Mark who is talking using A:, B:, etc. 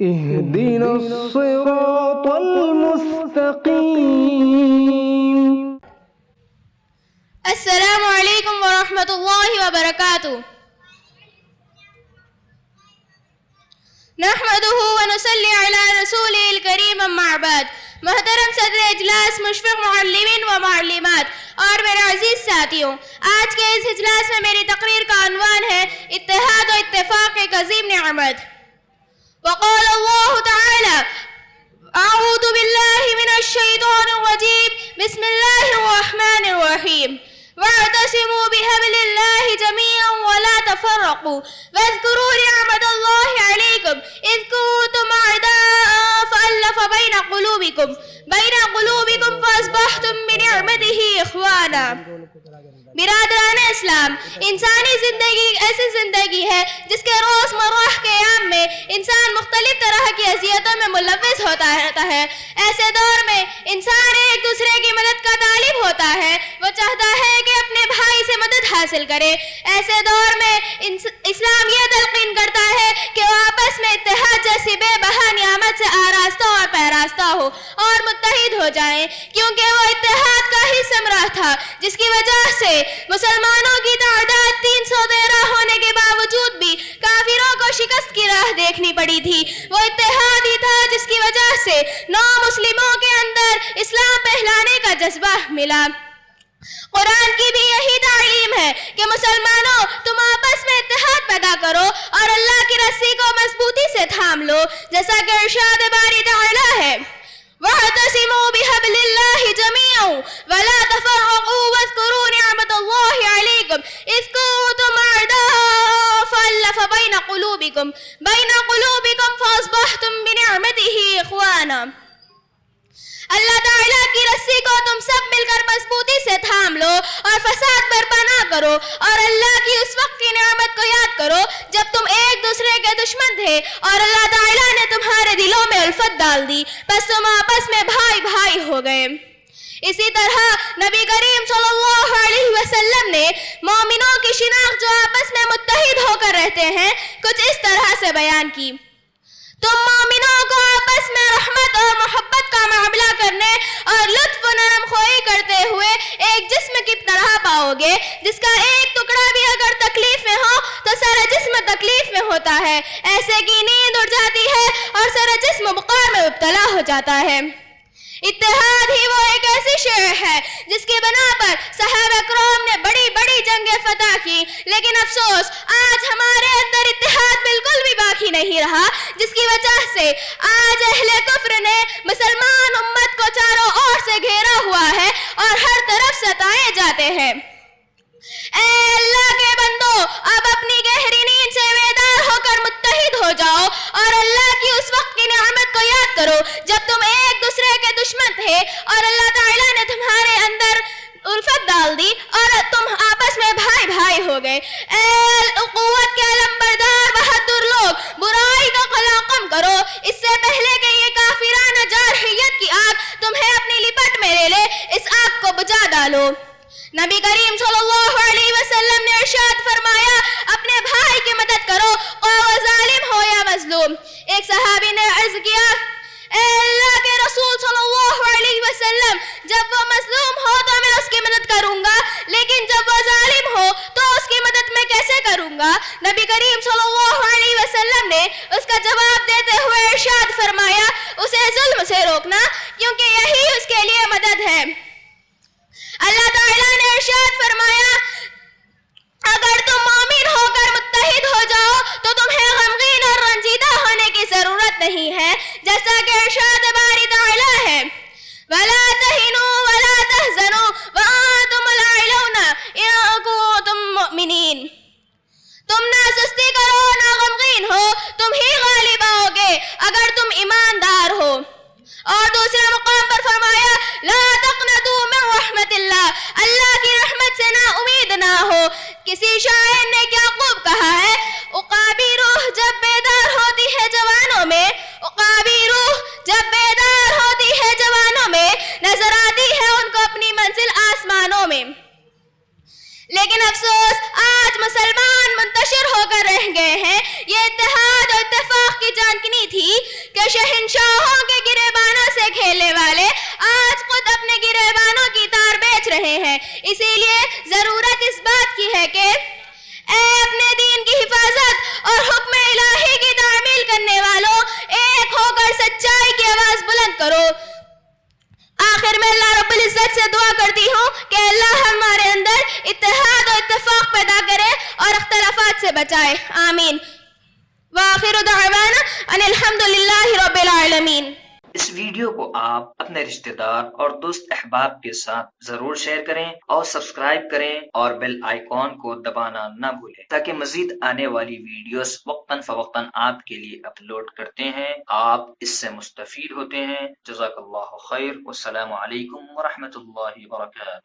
A: اهدنا الصراط المستقيم.
B: السلام علیکم ورحمۃ اللہ وبرکاتہ. نحمده ونصلي على رسوله الکریم اما بعد. محترم صدر اجلاس، مشفق معلمین و معلمات اور میرے عزیز ساتھیوں، آج کے اس اجلاس میں میری تقریر کا عنوان ہے اتحاد و اتفاق ایک عظیم نعمت. وقال اللہ تعالی اعوذ باللہ من الشیطان الرجیم بسم اللہ الرحمن الرحیم واعتصموا بحبل اللہ جميعا ولا تفرقوا واذكروا نعمة الله عليكم إذ كنتم أعداء فألف بين قلوبكم فأصبحتم بنعمته إخوانا. برادران اسلام، انسانی زندگی ایک ایسی زندگی ہے جس کے روزمرہ قیام میں انسان مختلف طرح کی اذیتوں میں ملوث ہوتا رہتا ہے. ایسے دور میں انسان ایک دوسرے کی مدد کا طالب ہوتا ہے، وہ چاہتا ہے کہ اپنے بھائی سے مدد حاصل کرے. ایسے دور میں اسلام یہ تلقین کرتا ہے کہ وہ آپس میں اتحاد جیسی بے بہا نعمت سے آراستہ اور پیراستہ ہو اور متحد ہو جائیں، کیونکہ وہ اتحاد کا ہی ثمرہ تھا جس کی وجہ سے مسلمانوں کی تعداد 313 ہونے کے باوجود بھی کافروں کو شکست کی راہ دیکھنی پڑی تھی. وہ اتحاد ہی تھا جس کی وجہ سے نو مسلموں کے اندر اسلام پھیلانے کا جذبہ ملا. قرآن کی بھی یہی تعلیم ہے کہ مسلمانوں تم آپس میں اتحاد پیدا کرو اور اللہ کی رسی کو مضبوطی سے تھام لو، جیسا کہ ارشاد باری تعالی ہے وَاعْتَصِمُوا بِحَبْلِ اللَّهِ جَمِيعًا وَلَا تَفَرَّقُوا وَاذْكُرُوا نِعْمَةَ اللَّهِ عَلَيْكُمْ إِذْ كُنتُمْ أَعْدَاءً فَأَلَّفَ بَيْنَ قُلُوبِكُمْ فَأَصْبَحْتُمْ بِنِعْمَتِهِ إِخْوَانًا. اللہ تعالیٰ کی رسی کو تم سب مل کر مضبوطی سے تھام لو اور فساد برپا نہ کرو، اور اللہ کی اس وقت کی نعمت کو یاد کرو جب تم ایک دوسرے کے دشمن تھے اور اللہ تعالیٰ نے تمہارے دلوں میں الفت ڈال دی، پس تم آپس میں بھائی بھائی ہو گئے. اسی طرح نبی کریم صلی اللہ علیہ وسلم نے مومنوں کی شناخت جو آپس میں متحد ہو کر رہتے ہیں کچھ اس طرح سے بیان کی: تم مومنوں کو آپس میں رحمت اور محبت کا معاملہ کرنے اور لطف و نرم خوئی کرتے ہوئے ایک جسم کی طرح پاؤ گے، جس کا ایک ٹکڑا بھی اگر تکلیف میں ہو تو سارا جسم تکلیف میں ہوتا ہے. ایسے کی نیند اڑ جاتی ہے اور سارا جسم بخار میں مبتلا ہو جاتا ہے. اتحاد ہی وہ ایک ایسی شے ہے جس کی بنا پر صحابہ کرام نے بڑی بڑی جنگیں فتح کی، لیکن افسوس آج ہمارے اندر اتحاد بالکل بھی باقی نہیں رہا، جس کی وجہ سے آج اہل کفر نے مسلمان امت کو چاروں اور سے گھیرا ہوا ہے اور ہر طرف ستائے جاتے ہیں. اے اللہ کے بندو، اب اپنی گہری نیند سے بیدار ہو کر متحد ہو جاؤ اور اللہ کی اس وقت کی نعمت کو یاد کرو جب تم ایک دوسرے کے دشمن تھے اور اللہ تعالیٰ نے تمہارے اندر الفت ڈال دی اور تم آپس میں بھائی بھائی ہو گئے. اے قوت کے علمبردار بہادر لوگ، برائی کا قلاقم کرو اس سے پہلے کہ یہ کافرانہ جارحیت کی آگ تمہیں اپنی لپٹ میں لے لے. اس آگ کو بجھا ڈالو. نبی کریم صلی اللہ علیہ وسلم نے ارشاد فرمایا اپنے بھائی کی مدد کرو خواہ وہ ظالم ہو یا مظلوم. ایک صحابی نے عرض کیا اے اللہ کے رسول صلی اللہ علیہ وسلم، جب وہ مظلوم ہو تو میں اس کی مدد کروں گا، لیکن جب وہ ظالم ہو تو اس کی مدد میں کیسے کروں گا؟ نبی کریم صلی اللہ علیہ وسلم نے اس کا جواب دیتے ہوئے ارشاد فرمایا اسے ظلم سے روکنا، کیونکہ یہی اس کے لیے مدد ہے. اللہ تعالیٰ نے ارشاد فرمایا اگر تم مومن ہو کر متحد ہو جاؤ تو تمہیں غمگین اور رنجیدہ ہونے کی ضرورت نہیں ہے، جیسا کہ ارشاد باری تعالی ہے وَلَا تَهِنُوا وَلَا تَحْزَنُوا وَأَنْتُمُ الْأَعْلَوْنَ إِن كُنتُم مُّؤْمِنِينَ. تم نہ سستی کرو نہ غمگین ہو، تم ہی غالب آؤ گے اگر تم ایماندار ہو. اور دوسرے مقام پر فرمایا لا تقنطوا من رحمت اللہ، اللہ کی رحمت سے نا امید نہ ہو. کسی شاعر نے کیا خوب کہا ہے عقابی روح جب بیدار ہوتی ہے جوانوں میں، عقابی روح جب بیدار ہوتی ہے جوانوں میں، نظر آتی ہے ان کو اپنی منزل آسمانوں میں. لیکن افسوس آج مسلمان منتشر ہو کر رہ گئے ہیں۔ یہ اتحاد اور اتفاق کی جانکنی تھی کہ شہنشاہوں کے گریبانوں سے کھیلنے والے آج خود اپنے گریبانوں کی تار بیچ رہے ہیں۔ اسی لیے ضرورت اس بات کی ہے کہ اے اپنے دین کی حفاظت اور حکم الہی کی تعمیل کرنے والوں، ایک ہو کر سچائی کی آواز بلند کرو۔ آخر میں اللہ رب العزت سے دعا کرتی ہوں کہ اللہ ہمارے اندر اتحاد اور اتفاق پیدا کرے اور اختلافات سے بچائے، آمین۔ وآخر دعوانا ان الحمد للہ رب العالمین۔
C: اس ویڈیو کو آپ اپنے رشتہ دار اور دوست احباب کے ساتھ ضرور شیئر کریں اور سبسکرائب کریں اور بیل آئیکن کو دبانا نہ بھولیں تاکہ مزید آنے والی ویڈیوز وقتاً فوقتاً آپ کے لیے اپلوڈ کرتے ہیں آپ اس سے مستفید ہوتے ہیں۔ جزاک اللہ خیر، والسلام علیکم ورحمۃ اللہ وبرکاتہ۔